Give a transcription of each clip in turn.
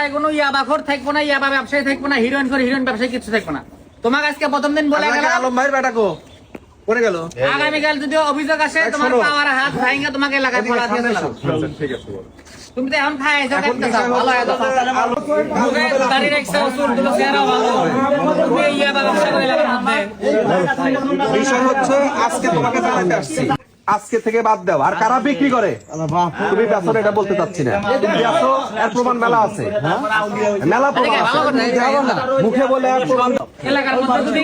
এলাকায় কোনো ইয়াবাখোর থাকবো না, ইয়াবা ব্যবসায়ী থাকবো না, হিরোইন করে হিরোইন ব্যবসায়ী কিছু থাকবো না। তোমাকে আজকে প্রথম দিন বলে গেলাম আলম ভাইয়ের বেটা কো করে গেল। আগামীকাল যদি অভিযোগ আসে তোমার পাওয়ার হাত ভাঙা তোমাকে এলাকায় পড়া দিয়ে দিলাম। ঠিক আছে, তুমি তো এখন খাইছো দেখতে চাও ভালো এত মুখে দাড়ি রাখছো চুল গুলো চেহারা ভালো তুমি ইয়াবা ব্যবসা করে এলাকার মধ্যে। বিষয় হচ্ছে আজকে তোমাকে জানাতে আসছি, আজকে থেকে বাদ দাও। আর কারা বিক্রি করে তুমি বেচো এটা বলতে চাচ্ছি না, তুমি বেচো এর প্রমাণ মেলা আছে, মেলা প্রমাণ আছে। মুখে বলে আর প্রমাণ এলাকার মধ্যে যদি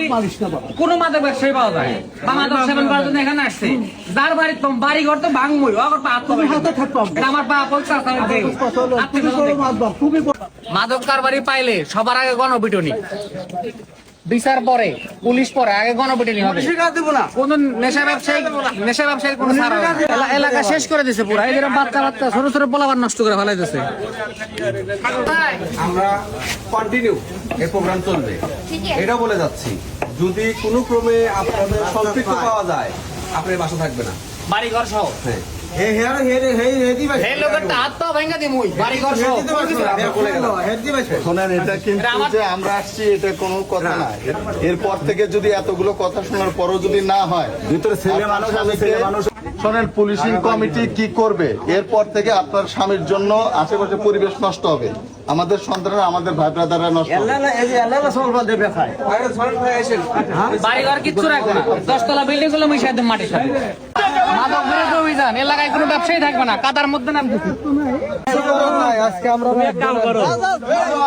কোনো মাদক ব্যবসায়ী পাওয়া যায় বা মাদক সেবন করার জন্য এখানে আসছে, যার বাড়ি ঘর তো ভাঙবই, আমার পা পয়সা মাদক কারবারি পাইলে সবার আগে গণপিটুনি, বিচার পরে পুলিশ পরে আগে গণপিটুনি হবে। কোন নেশা ব্যবসায়ী কোন এলাকা শেষ করে দিছে পুরো। এদের বাচ্চা ছোট ছোট পোলাবার নষ্ট করে ফেলাইতেছে। আমরা কন্টিনিউ এই প্রোগ্রাম চলবে, এটা বলে যাচ্ছি। যদি কোনো ক্রমে আপনাদের সম্পৃক্ত পাওয়া যায়, আপনার বাসা থাকবে না, বাড়ি ঘর সহ। শোনেন, এটা কিন্তু যে আমরা আসছি এটা কোনো কথা না। এরপর থেকে যদি এতগুলো কথা শোনার পরও যদি না হয়, ভিতরে ছেলে মানুষ শোনেন, পুলিশিং কমিটি কি করবে? এরপর থেকে আপনার স্বামীর জন্য আশেপাশে পরিবেশ নষ্ট হবে, আমাদের সন্তানরা, আমাদের ভাই ব্রাদাররা নষ্ট হবে। বাড়িঘর কিচ্ছু রাখবো না, 10 তলা বিল্ডিং গুলো মিশাই দেব মাটির সাথে। মাদক বিরোধী অভিযান, এলাকায় কোনো ব্যবসায়ী থাকবে না, কাদার মধ্যে নামতেছে।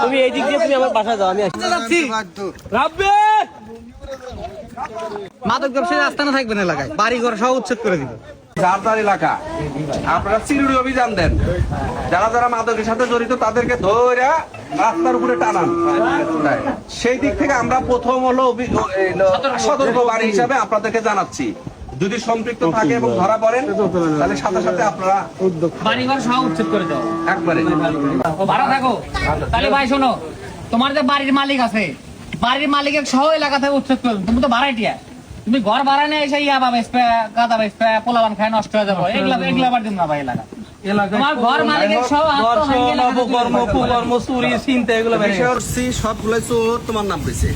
তুমি এই দিক দিয়ে তুমি আমার বাসা যাও, আমি মাদক ব্যবসায়ী আস্তানা থাকবে না এলাকায়, বাড়িঘর সহ উচ্ছেদ করে দিবে। যার যার এলাকা আপনারা চিরুড়ি অভিযান দেন, যারা যারা মাদকের সাথে জড়িত তাদেরকে ধরে রাস্তার উপরে টানান। সেই দিক থেকে আমরা প্রথম হলো সতর্ক বাণী হিসাবে আপনাদেরকে জানাচ্ছি। যদি সম্পৃক্ত থাকে এবং ধরা পড়েন, তাহলে সাথে সাথে আপনারা বাড়িঘর সহ উচ্ছেদ করে দাও একবারে ভাড়া থাকো। তাহলে ভাই শোনো, তোমার যে বাড়ির মালিক আছে, বাড়ির মালিকের সহ এলাকা থেকে উচ্ছেদ করে দাও। তুমি তো ভাড়াটিয়া, তুমি ঘর ভাড়া নিয়ে এসে ইয়াবা বেচবে, গাঁদা বেচবে, পোলাবান খায় নষ্ট হয়ে যাবো, এগুলা আবার দিন না ভাই এলাকা। তোমার ঘর মালিকের সহ কর্ম চুরি চিন্তা এগুলো সবগুলো চোর তোমার নাম কইছে,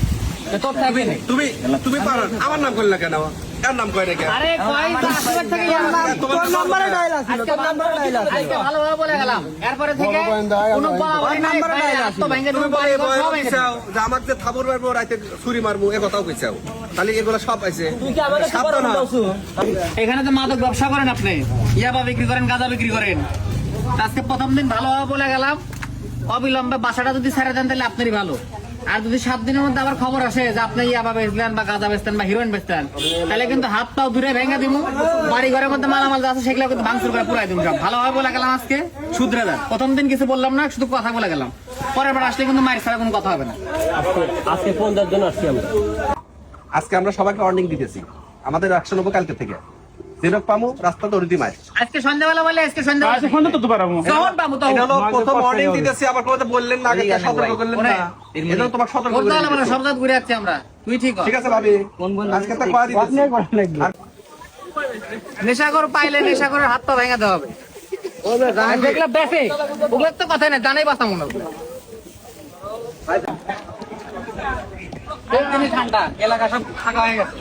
তোর থাকবে না। তুমি পারেন আমার নাম করলে কেন? কার নাম কয় নাকি? আরে কয় রাস্তাঘাট থেকে ইয়ার নাম তোর নম্বরে ডায়াল আছে, তোর নম্বরে ডায়াল আছে। আজকে ভালোভাবে বলে গেলাম, এরপরে থেকে কোনো বলাবলি নাই, তো ভাঙে তুমি বলে কইছাও যে আমাকে থাবর মারবো, রাতে ছুরি মারবো, এই কথাও কইছাও। তাহলে এগুলো সব আছে। তুই কি আমাকে সাবধান দাওছো? এখানে তো মাদক ব্যবসা করেন আপনি, ইয়াবা বিক্রি করেন, গাঁজা বিক্রি করেন। আজকে প্রথম দিন ভালোভাবে বলে গেলাম, অবিলম্বে বাসাটা যদি ছেড়ে দেন তাহলে আপনারই ভালো। আর যদি 7 দিনের মধ্যে আবার খবর আসে যে আপনি ইয়াবা বেচলেন বা গাঁজা বেচতেন বা হিরোইন বেচতেন, তাহলে কিন্তু হাত পাও দূরে ভেঙে দিব, বাড়ি ঘরের মধ্যে মালামাল যা আছে সেগুলো কিন্তু ভাঙচুর করে পুরাই দিব। ভালোভাবে বলে গেলাম, আজকে শুধরে দেন। প্রথম দিন কিছু বললাম না, শুধু কথা বলে গেলাম, পরের বার আসলে কিন্তু মায়ের ছাড়া কোনো কথা হবে না। আজকে ফোন দেওয়ার জন্য আসছি আমরা। আজকে আমরা সবাইকে ওয়ার্নিং দিতেছি, আমাদের অ্যাকশন হবে কালকে থেকে। যেরক পামু রাস্তা তো রীতি মায়, আজকে সন্ধ্যাবেলা বলে আজকে সন্ধ্যাবেলা তো পারবো, যখন পাবো তখন। এটা হলো প্রথম ওয়ার্নিং দিতেছি, আবার কথা বললেন না, আগে সতর্ক করলেন না। এটা তোমাকে সতর্ক করতে করে হলো মানে সব জায়গা ঘুরে যাচ্ছি আমরা। তুই ঠিক ঠিক আছে ভাবি, আজকে তো কয়া দিতেছি। নেশাখোর পাইলে নেশাখোরের হাত পা ভেঙে দেওয়া হবে। যেগুলো বেঁচে ওগুলোর তো কথাই না, জানাই বাঁচা মনে হবে। ঠান্ডা এলাকা সব ফাঁকা হয়ে গেছে।